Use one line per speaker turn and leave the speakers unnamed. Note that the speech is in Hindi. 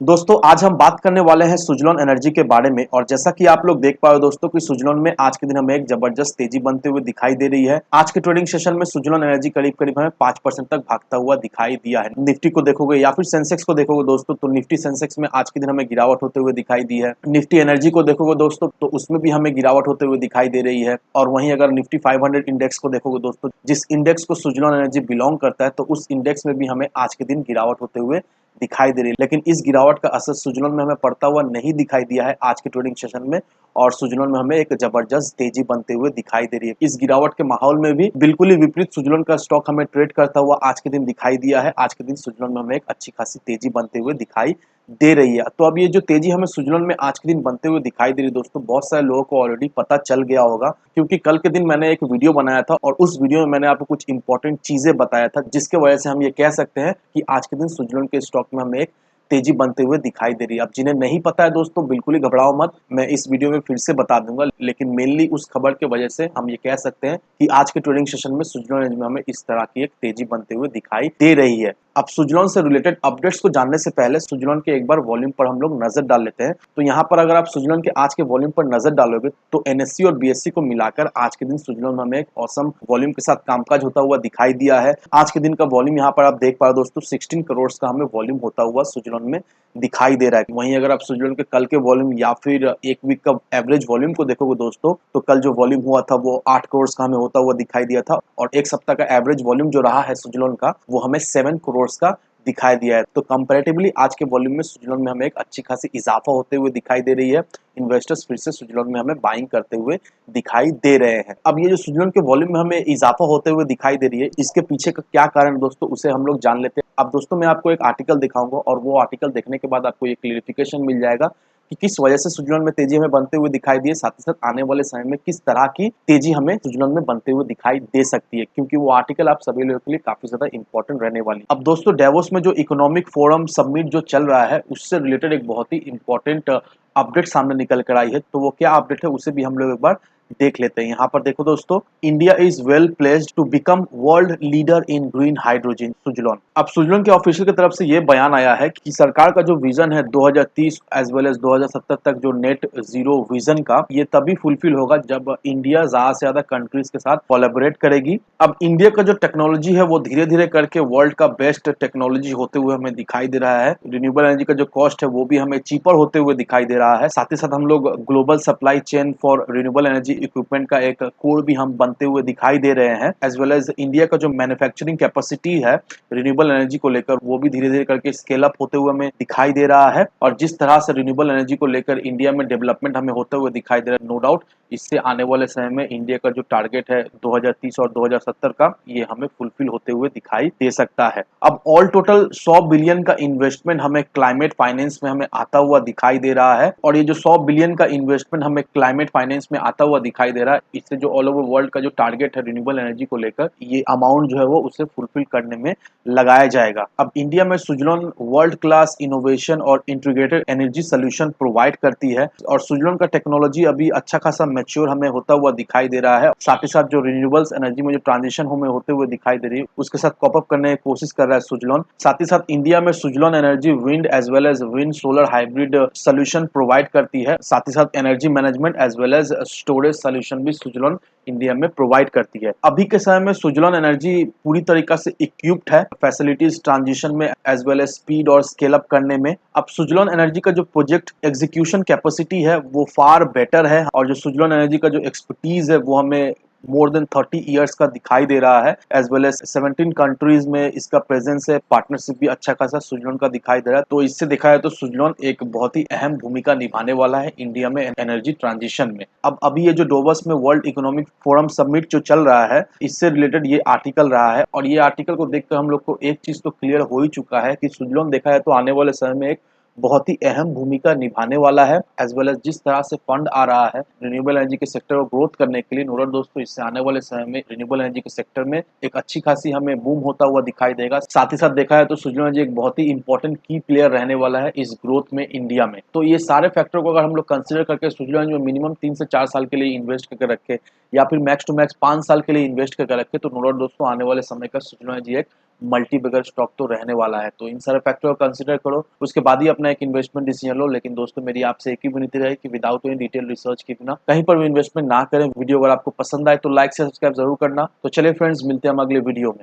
दोस्तों आज हम बात करने वाले हैं सुजलॉन एनर्जी के बारे में। और जैसा कि आप लोग देख पा रहे हो दोस्तों कि सुजलॉन में आज के दिन हमें एक जबरदस्त तेजी बनते हुए दिखाई दे रही है। आज के ट्रेडिंग सेशन में सुजलॉन एनर्जी करीब करीब हमें 5% तक भागता हुआ दिखाई दिया है। निफ्टी को देखोगे या फिर सेंसेक्स को देखोगे दोस्तों तो निफ्टी सेंसेक्स में आज के दिन हमें गिरावट होते हुए दिखाई दी है। निफ्टी एनर्जी को देखोगे दोस्तों तो उसमें भी हमें गिरावट होते हुए दिखाई दे रही है। और वहीं अगर निफ्टी 500 इंडेक्स को देखोगे दोस्तों, जिस इंडेक्स को सुजलॉन एनर्जी बिलोंग करता है, तो उस इंडेक्स में भी हमें आज के दिन गिरावट होते हुए दिखाई दे रही है। लेकिन इस गिरावट का असर सुजलॉन में हमें पड़ता हुआ नहीं दिखाई दिया है आज के ट्रेडिंग सेशन में। और सुजलॉन में हमें एक जबरदस्त तेजी बनते हुए दिखाई दे रही है। इस गिरावट के माहौल में भी बिल्कुल ही विपरीत सुजलॉन का स्टॉक हमें ट्रेड करता हुआ आज के दिन दिखाई दिया है। आज के दिन सुजलॉन में हमें एक अच्छी खासी तेजी बनते हुए दिखाई दे रही है। तो अब ये जो तेजी हमें सुजलॉन में आज के दिन बनते हुए दिखाई दे रही है दोस्तों, बहुत सारे लोगों को ऑलरेडी पता चल गया होगा, क्योंकि कल के दिन मैंने एक वीडियो बनाया था और उस वीडियो में मैंने आपको कुछ इंपॉर्टेंट चीजें बताया था, जिसके वजह से हम ये कह सकते हैं कि आज के दिन सुजलॉन के स्टॉक में हमें एक तेजी बनते हुए दिखाई दे रही है। अब जिन्हें नहीं पता है दोस्तों, बिल्कुल ही घबराओ मत, मैं इस वीडियो में फिर से बता दूंगा। लेकिन मेनली उस खबर की वजह से हम ये कह सकते हैं कि आज के ट्रेडिंग सेशन में सुजलॉन में हमें इस तरह की एक तेजी बनते हुए दिखाई दे रही है। अब सुजलॉन से रिलेटेड अपडेट्स को जानने से पहले सुजलॉन के एक बार वॉल्यूम पर हम लोग नजर डाल लेते हैं। तो यहाँ पर अगर आप सुजलॉन के आज के वॉल्यूम पर नजर डालोगे तो एनएससी और बीएससी को मिलाकर आज के दिन सुजलॉन में हमें एक औसम वॉल्यूम के साथ कामकाज होता हुआ दिखाई दिया है। आज के दिन का वॉल्यूम यहाँ पर आप देख पा रहे हो दोस्तों, 16 करोड़ का हमें वॉल्यूम होता हुआ सुजलॉन में दिखाई दे रहा है। वहीं अगर आप सुजलॉन के कल के वॉल्यूम या फिर एक वीक का एवरेज वॉल्यूम को देखोगे दोस्तों, तो कल जो वॉल्यूम हुआ था वो 8 करोड़ का हमें होता हुआ दिखाई दिया था। और एक सप्ताह का एवरेज वॉल्यूम जो रहा है सुजलॉन का, वो हमें 7 करोड़ का दिखाई दिया है। तो कंपैरेटिवली आज के वॉल्यूम में सुजलॉन में हमें एक अच्छी खासी इजाफा होते हुए दिखाई दे रही है। इन्वेस्टर्स फिर से सुजलॉन में हमें बाइंग करते हुए दिखाई दे रहे हैं। अब ये जो सुजलॉन के वॉल्यूम में हमें इजाफा होते हुए दिखाई दे रही है, इसके पीछे का क्या कारण दोस्तों, उसे हम लोग जान लेते हैं। अब दोस्तों मैं आपको एक आर्टिकल दिखाऊंगा और वो आर्टिकल देखने के बाद आपको ये क्लियरिफिकेशन मिल जाएगा कि किस वजह से सुजलॉन में तेजी हमें बनते हुए दिखाई दी है, साथ ही साथ आने वाले समय में किस तरह की तेजी हमें सुजलॉन में बनते हुए दिखाई दे सकती है, क्योंकि वो आर्टिकल आप सभी लोगों के लिए काफी ज्यादा इंपॉर्टेंट रहने वाली है। अब दोस्तों डेवोस में जो इकोनॉमिक फोरम समिट जो चल रहा है, उससे रिलेटेड एक बहुत ही इंपॉर्टेंट अपडेट सामने निकल कर आई है। तो वो क्या अपडेट है उसे भी हम लोग एक बार देख लेते हैं। यहाँ पर देखो दोस्तों, India is well placed to become world leader in green hydrogen, Suzlon. अब सुजलॉन के ऑफिशियल की तरफ से ये बयान आया है कि सरकार का जो विजन है 2030 एज वेल एज 2070 तक, जो नेट जीरो विजन का, ये तभी फुलफिल होगा जब इंडिया ज्यादा से ज्यादा कंट्रीज के साथ कोलैबोरेट करेगी। अब इंडिया का जो टेक्नोलॉजी है वो धीरे धीरे करके वर्ल्ड का बेस्ट टेक्नोलॉजी होते हुए हमें दिखाई दे रहा है। रिन्यूएबल एनर्जी का जो कॉस्ट है वो भी हमें चीपर होते हुए दिखाई दे रहा है। साथ ही साथ हम लोग global supply chain for renewable energy equipment का एक कोड भी हम बनते हुए दिखाई दे रहे हैं। एज वेल एज इंडिया का जो मैन्युफैक्चरिंग कैपेसिटी है रिन्यूएबल एनर्जी को लेकर, वो भी धीरे धीरे करके स्केल अप होते हुए हमें दिखाई दे रहा है। और जिस तरह से रिन्यूएबल एनर्जी को लेकर इंडिया में डेवलपमेंट हमें होते हुए दिखाई दे रहा है, नो डाउट इससे आने वाले समय में इंडिया का जो टारगेट है 2030 और 2070 का, ये हमें फुलफिल होते हुए दिखाई दे सकता है। अब ऑल टोटल 100 बिलियन का इन्वेस्टमेंट हमें क्लाइमेट फाइनेंस में हमें आता हुआ दिखाई दे रहा है। और ये जो 100 बिलियन का इन्वेस्टमेंट हमें क्लाइमेट फाइनेंस में आता हुआ दिखाई दे रहा है, इससे जो ऑल ओवर वर्ल्ड का जो टारगेट है रिन्यूएबल एनर्जी को लेकर, ये अमाउंट जो है वो उसे फुलफिल करने में लगाया जाएगा। अब इंडिया में सुजलॉन वर्ल्ड क्लास इनोवेशन और इंटीग्रेटेड एनर्जी सोल्यूशन प्रोवाइड करती है। और सुजलॉन का टेक्नोलॉजी अभी अच्छा खासा मैच्योर हमें होता हुआ दिखाई दे रहा है। साथ ही साथ जो रिन्यूएबल्स एनर्जी में जो ट्रांजिशन हमें होते हुए दिखाई दे रही है, उसके साथ कॉप अप करने की कोशिश कर रहा है सुजलॉन। साथ ही साथ इंडिया में Suzlon energy wind as well as wind solar hybrid solution provide करती है। साथ ही साथ energy management as well as storage solution भी सुजलॉन इंडिया में प्रोवाइड करती है। अभी के समय में सुजलॉन एनर्जी पूरी तरीका से इक्विप्ड है फैसिलिटीज ट्रांजिशन में एज वेल एज स्पीड और स्केल अप करने में। अब सुजलॉन एनर्जी का जो प्रोजेक्ट एग्जीक्यूशन कैपेसिटी है वो फार बेटर है। और जो सुजलॉन एनर्जी का जो एक्सपर्टीज है वो हमें मोर देन 30 इयर्स का दिखाई दे रहा है। एज वेल एज 17 कंट्रीज में इसका प्रेजेंस है, पार्टनरशिप भी अच्छा खासा सुजलॉन का दिखाई दे रहा है। तो इससे देखा है तो सुजलॉन एक बहुत ही अहम भूमिका निभाने वाला है इंडिया में एनर्जी ट्रांजिशन में। अब अभी ये जो डोवस में वर्ल्ड इकोनॉमिक फोरम समिट जो चल रहा है, इससे रिलेटेड ये आर्टिकल रहा है। और ये आर्टिकल को देखकर हम लोग को एक चीज तो क्लियर हो ही चुका है कि सुजलॉन देखा है तो आने वाले समय में एक बहुत ही अहम भूमिका निभाने वाला है। एज वेल एज जिस तरह से फंड आ रहा है रिन्यूएबल एनर्जी के सेक्टर को ग्रोथ करने के लिए, नोडल दोस्तों इससे आने वाले समय में रिन्यूएबल एनर्जी के सेक्टर में एक अच्छी खासी हमें बूम होता हुआ दिखाई देगा। साथ ही साथ देखा है तो सुजलॉन एनर्जी एक बहुत ही इंपॉर्टेंट की प्लेयर रहने वाला है इस ग्रोथ में इंडिया में। तो ये सारे फैक्टर को अगर हम लोग कंसिडर करके सुजलॉन एनर्जी में मिनिमम 3 से 4 साल के लिए इन्वेस्ट करके रखे, या फिर मैक्स टू मैक्स 5 साल के लिए इन्वेस्ट करके रखे, तो नोडल दोस्तों आने वाले समय का सुजलॉन एनर्जी एक मल्टी बगर स्टॉक तो रहने वाला है। तो इन सारे फैक्टर को कंसिडर करो, उसके बाद ही अपना एक इन्वेस्टमेंट डिसीजन लो। लेकिन दोस्तों मेरी आपसे एक ही विनती रहे कि विदाउट एनी डिटेल रिसर्च के बिना कहीं पर भी इन्वेस्टमेंट ना करें। वीडियो अगर आपको पसंद आए तो लाइक से सब्सक्राइब जरूर करना। तो चलिए फ्रेंड्स, मिलते हैं हम अगले वीडियो में।